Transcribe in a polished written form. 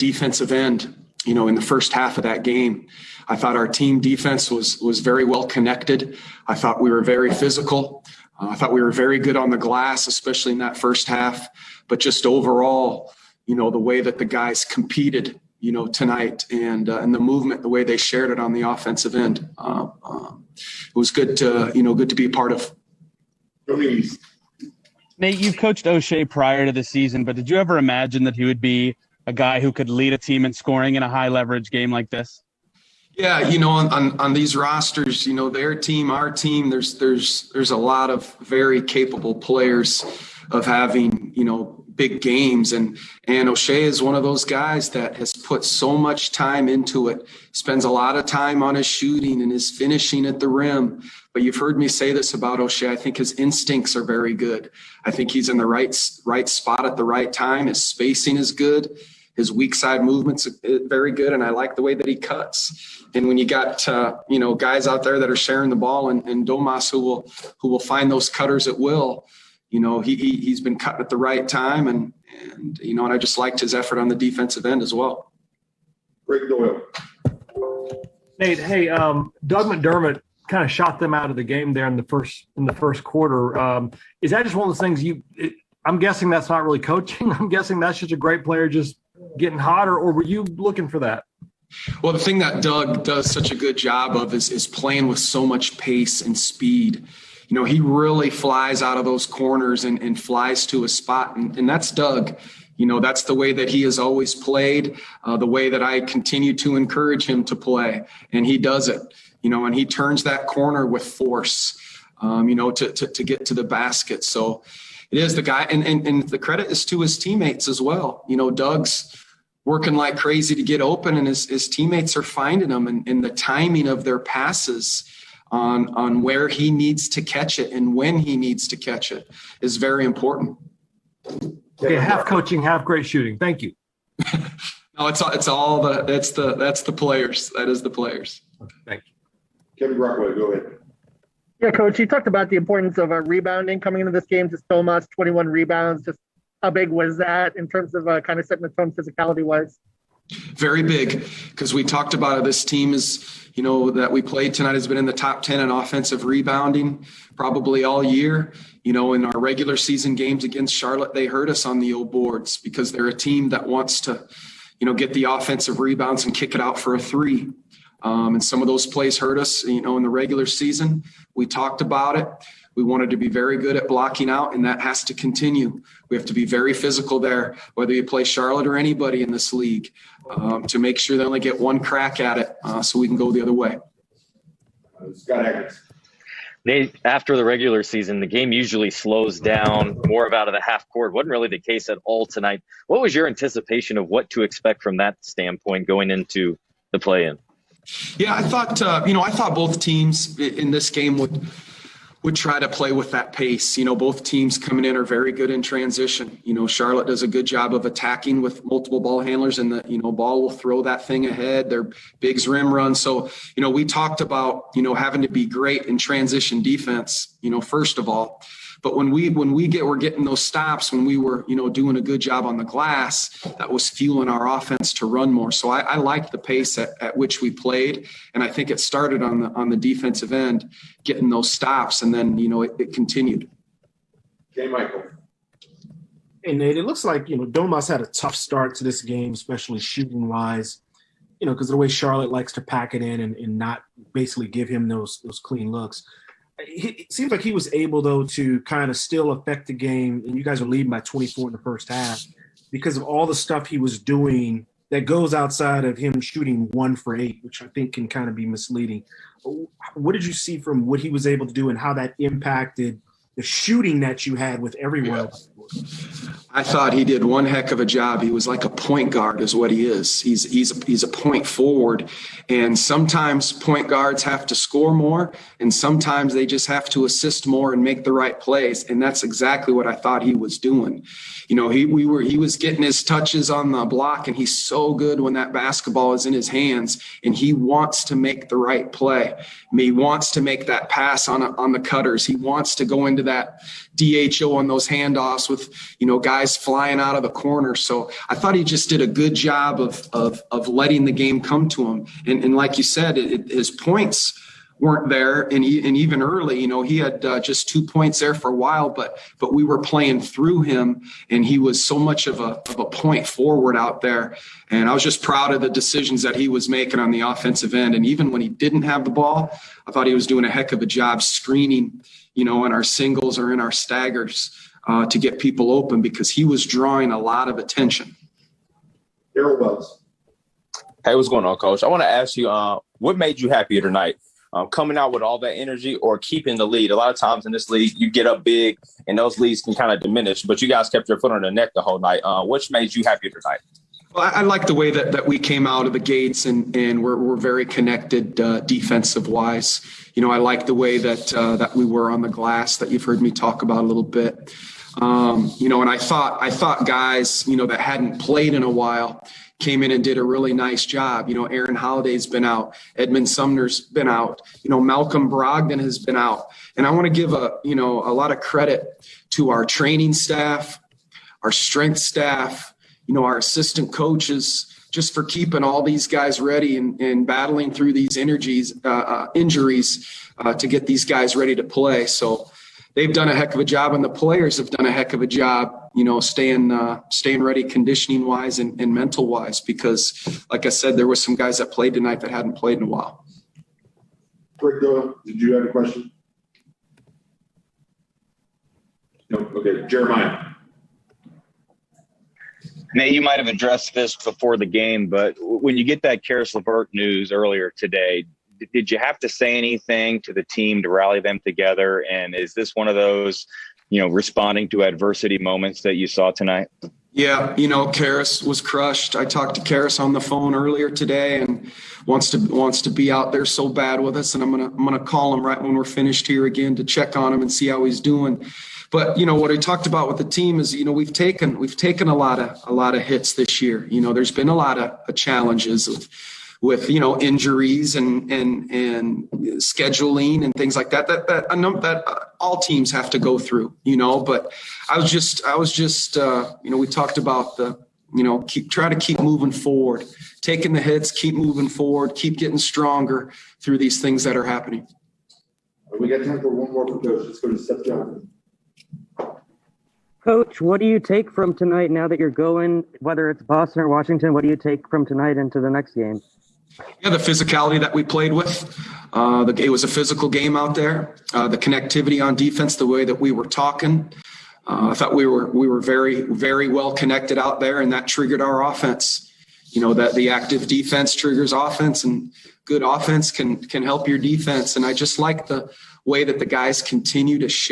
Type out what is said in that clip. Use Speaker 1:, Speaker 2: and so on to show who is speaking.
Speaker 1: defensive end, in the first half of that game. I thought our team defense was very well connected. I thought we were very physical. I thought we were very good on the glass, especially in that first half. But just overall, the way that the guys competed, tonight and the movement, the way they shared it on the offensive end, it was good to be a part of.
Speaker 2: Nate, you've coached O'Shea prior to the season, but did you ever imagine that he would be a guy who could lead a team in scoring in a high leverage game like this?
Speaker 1: Yeah, on these rosters, their team, our team, there's a lot of very capable players of having, big games. And O'Shea is one of those guys that has put so much time into it, spends a lot of time on his shooting and his finishing at the rim. But you've heard me say this about O'Shea. I think his instincts are very good. I think he's in the right spot at the right time. His spacing is good. His weak side movement's very good, and I like the way that he cuts. And when you got guys out there that are sharing the ball, and Domas who will find those cutters at will, he's been cutting at the right time, and I just liked his effort on the defensive end as well.
Speaker 3: Greg Doyle.
Speaker 4: Nate, hey, Doug McDermott kind of shot them out of the game there in the first quarter. Is that just one of those things I'm guessing that's not really coaching. I'm guessing that's just a great player just getting hotter, or were you looking for that?
Speaker 1: Well, the thing that Doug does such a good job of is playing with so much pace and speed. He really flies out of those corners and flies to a spot, and that's Doug. That's the way that he has always played, the way that I continue to encourage him to play, and he does it. And he turns that corner with force, to get to the basket. So it is the guy, and the credit is to his teammates as well. Doug's working like crazy to get open, and his teammates are finding him, and the timing of their passes on where he needs to catch it and when he needs to catch it is very important.
Speaker 4: Okay, half coaching, half great shooting. Thank you.
Speaker 1: No, that's the players. That is the players.
Speaker 4: Okay, thank you.
Speaker 3: Kevin Brockway, go ahead.
Speaker 5: Yeah, Coach, you talked about the importance of rebounding coming into this game. Just so much, 21 rebounds. Just how big was that in terms of kind of setting the tone physicality-wise? Very big, because we talked about it. This team is, that we played tonight has been in the top 10 in offensive rebounding probably all year. In our regular season games against Charlotte, they hurt us on the old boards because they're a team that wants to, get the offensive rebounds and kick it out for a three. And some of those plays hurt us, in the regular season. We talked about it. We wanted to be very good at blocking out, and that has to continue. We have to be very physical there, whether you play Charlotte or anybody in this league, to make sure they only get one crack at it so we can go the other way.
Speaker 3: Scott Atkins.
Speaker 6: Nate, after the regular season, the game usually slows down more about of the half court. Wasn't really the case at all tonight. What was your anticipation of what to expect from that standpoint going into the play-in?
Speaker 1: Yeah, I thought both teams in this game would try to play with that pace. Both teams coming in are very good in transition. Charlotte does a good job of attacking with multiple ball handlers, and the, ball will throw that thing ahead. Their bigs rim run. So, we talked about, having to be great in transition defense, first of all. But when we're getting those stops, when we were, doing a good job on the glass, that was fueling our offense to run more. So I liked the pace at which we played. And I think it started on the defensive end, getting those stops. And then, it continued.
Speaker 3: Okay, Michael.
Speaker 7: Hey, Nate, it looks like, Domas had a tough start to this game, especially shooting wise, because of the way Charlotte likes to pack it in and not basically give him those clean looks. It seems like he was able, though, to kind of still affect the game, and you guys are leading by 24 in the first half because of all the stuff he was doing that goes outside of him shooting 1 for 8, which I think can kind of be misleading. What did you see from what he was able to do and how that impacted the shooting that you had with everyone else?
Speaker 1: I thought he did one heck of a job. He was like a point guard is what he is. He's a point forward, and sometimes point guards have to score more, and sometimes they just have to assist more and make the right plays, and that's exactly what I thought he was doing. He was getting his touches on the block, and he's so good when that basketball is in his hands, and he wants to make the right play. He wants to make that pass on the cutters. He wants to go into that DHO on those handoffs with, guys guys flying out of the corner. So I thought he just did a good job of letting the game come to him. And like you said, his points weren't there, and even early, he had just 2 points there for a while, but we were playing through him, and he was so much of a point forward out there. And I was just proud of the decisions that he was making on the offensive end. And even when he didn't have the ball, I thought he was doing a heck of a job screening, in our singles or in our staggers to get people open, because he was drawing a lot of attention.
Speaker 3: Daryl Wells.
Speaker 8: Hey, what's going on, Coach? I want to ask you, what made you happier tonight? Coming out with all that energy or keeping the lead? A lot of times in this league, you get up big and those leads can kind of diminish, but you guys kept your foot on the neck the whole night. Which made you happier tonight?
Speaker 1: Well, I like the way that we came out of the gates, and we're very connected defensive wise. I like the way that we were on the glass, that you've heard me talk about a little bit. And I thought guys, that hadn't played in a while came in and did a really nice job. Aaron Holiday's been out. Edmund Sumner's been out. Malcolm Brogdon has been out. And I want to give a lot of credit to our training staff, our strength staff, our assistant coaches, just for keeping all these guys ready and battling through these injuries to get these guys ready to play. So they've done a heck of a job, and the players have done a heck of a job, staying ready conditioning wise and mental wise, because like I said, there were some guys that played tonight that hadn't played in a while.
Speaker 3: Rick Doyle, did you have a question? No. Okay. Jeremiah.
Speaker 9: Nate, you might have addressed this before the game, but when you get that Karis LeVert news earlier today, did you have to say anything to the team to rally them together? And is this one of those, responding to adversity moments that you saw tonight?
Speaker 1: Yeah, Karis was crushed. I talked to Karis on the phone earlier today, and wants to be out there so bad with us. And I'm gonna call him right when we're finished here again to check on him and see how he's doing. But what I talked about with the team is we've taken a lot of hits this year. There's been a lot of challenges with injuries and scheduling and things like that all teams have to go through. But I was just we talked about try to keep moving forward, taking the hits, keep moving forward, keep getting stronger through these things that are happening.
Speaker 3: We got time for one more for Coach. Let's go to Seth Johnson.
Speaker 10: Coach, what do you take from tonight now that you're going, whether it's Boston or Washington, what do you take from tonight into the next game?
Speaker 1: Yeah, the physicality that we played with. It was a physical game out there. The connectivity on defense, the way that we were talking. I thought we were very, very well connected out there, and that triggered our offense. That the active defense triggers offense, and good offense can help your defense. And I just like the way that the guys continue to share